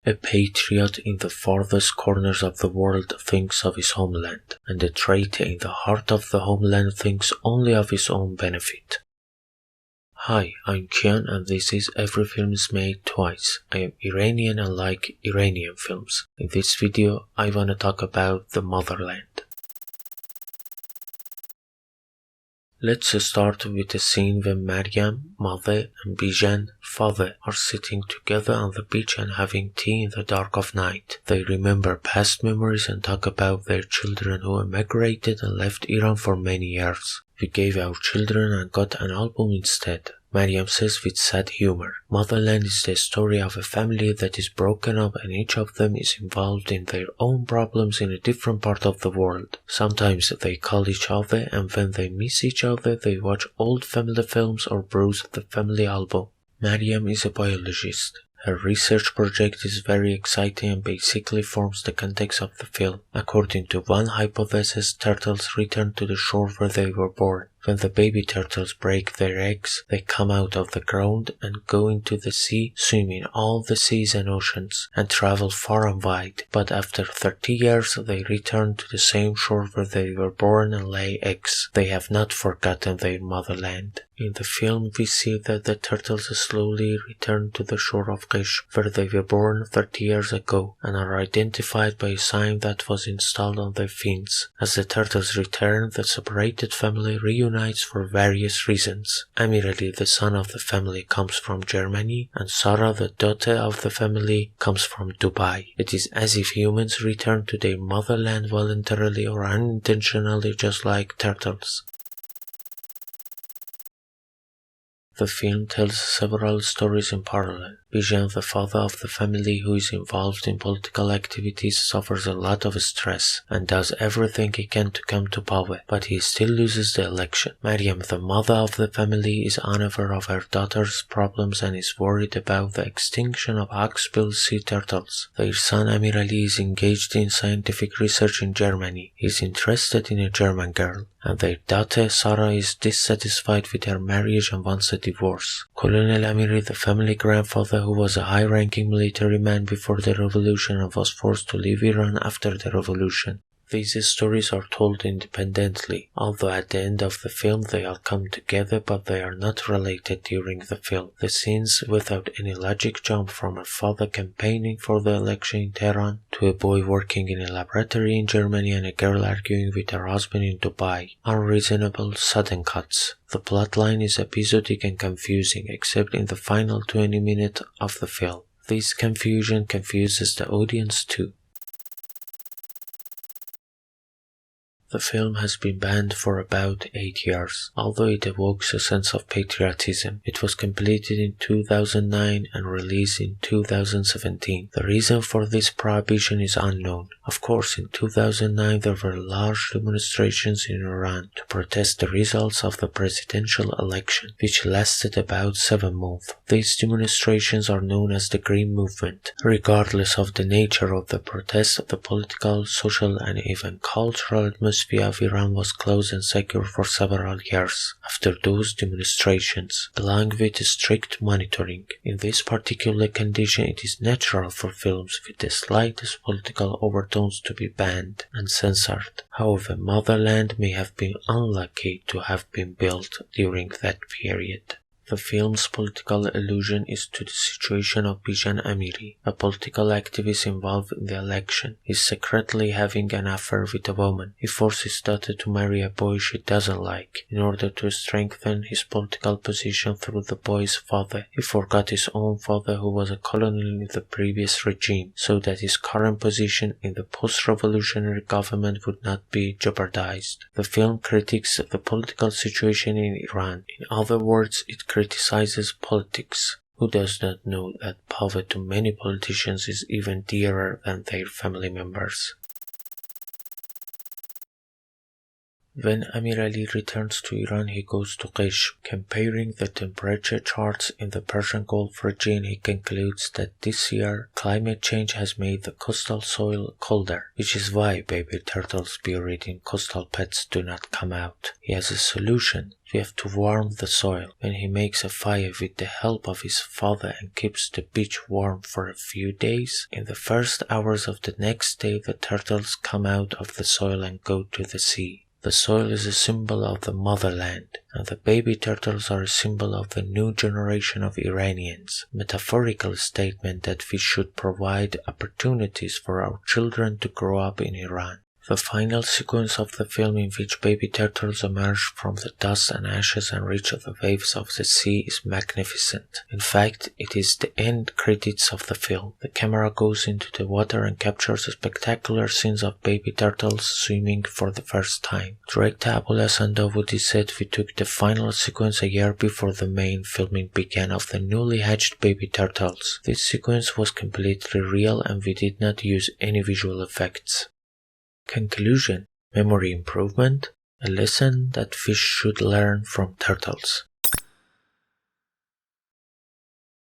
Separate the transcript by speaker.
Speaker 1: A patriot in the farthest corners of the world thinks of his homeland, and a traitor in the heart of the homeland thinks only of his own benefit. Hi, I'm Kian and this is Every Film is Made Twice. I am Iranian and like Iranian films. In this video, I wanna talk about the motherland. Let's start with a scene when Maryam, mother, and Bijan, father, are sitting together on the beach and having tea in the dark of night. They remember past memories and talk about their children who emigrated and left Iran for many years. We gave our children and got an album instead. Maryam says with sad humor, Motherland is the story of a family that is broken up and each of them is involved in their own problems in a different part of the world. Sometimes they call each other and when they miss each other they watch old family films or browse the family album. Maryam is a biologist. Her research project is very exciting and basically forms the context of the film. According to one hypothesis, turtles return to the shore where they were born. When the baby turtles break their eggs, they come out of the ground and go into the sea, swim in all the seas and oceans, and travel far and wide. But after 30 years, they return to the same shore where they were born and lay eggs. They have not forgotten their motherland. In the film, we see that the turtles slowly return to the shore of Qish, where they were born 30 years ago, and are identified by a sign that was installed on their fins. As the turtles return, the separated family reunites for various reasons. Amir Ali, the son of the family, comes from Germany, and Sarah, the daughter of the family, comes from Dubai. It is as if humans return to their motherland voluntarily or unintentionally, just like turtles. The film tells several stories in parallel. Bijan, the father of the family who is involved in political activities, suffers a lot of stress and does everything he can to come to power, but he still loses the election. Maryam, the mother of the family, is unaware of her daughter's problems and is worried about the extinction of hawksbill sea turtles. Their son Amir Ali is engaged in scientific research in Germany. He is interested in a German girl, and their daughter Sarah is dissatisfied with her marriage and wants a divorce. Colonel Amiri, the family grandfather who was a high-ranking military man before the revolution and was forced to leave Iran after the revolution. These stories are told independently, although at the end of the film they all come together, but they are not related during the film. The scenes without any logic jump from a father campaigning for the election in Tehran to a boy working in a laboratory in Germany and a girl arguing with her husband in Dubai. Unreasonable, sudden cuts. The plotline is episodic and confusing, except in the final 20 minutes of the film. This confusion confuses the audience too. The film has been banned for about 8 years, although it evokes a sense of patriotism. It was completed in 2009 and released in 2017. The reason for this prohibition is unknown. Of course, in 2009 there were large demonstrations in Iran to protest the results of the presidential election, which lasted about 7 months. These demonstrations are known as the Green Movement. Regardless of the nature of the protest, the political, social, and even cultural atmosphere of Iran was closed and secure for several years after those demonstrations, along with strict monitoring. In this particular condition, it is natural for films with the slightest political overtones to be banned and censored. However, Motherland may have been unlucky to have been built during that period. The film's political allusion is to the situation of Bijan Amiri, a political activist involved in the election. He is secretly having an affair with a woman. He forces his daughter to marry a boy she doesn't like, in order to strengthen his political position through the boy's father. He forgot his own father who was a colonel in the previous regime, so that his current position in the post-revolutionary government would not be jeopardized. The film critiques the political situation in Iran. In other words, it criticizes politics. Who does not know that power to many politicians is even dearer than their family members? When Amir Ali returns to Iran, he goes to Qish. Comparing the temperature charts in the Persian Gulf region, he concludes that this year climate change has made the coastal soil colder, which is why baby turtles buried in coastal pits do not come out. He has a solution. We have to warm the soil. When he makes a fire with the help of his father and keeps the beach warm for a few days, in the first hours of the next day the turtles come out of the soil and go to the sea. The soil is a symbol of the motherland, and the baby turtles are a symbol of the new generation of Iranians. Metaphorical statement that we should provide opportunities for our children to grow up in Iran. The final sequence of the film, in which baby turtles emerge from the dust and ashes and reach the waves of the sea, is magnificent. In fact, it is the end credits of the film. The camera goes into the water and captures spectacular scenes of baby turtles swimming for the first time. Director Abul Hassan Davoodi said, "We took the final sequence a year before the main filming began of the newly hatched baby turtles. This sequence was completely real and we did not use any visual effects." Conclusion: memory improvement, a lesson that fish should learn from turtles.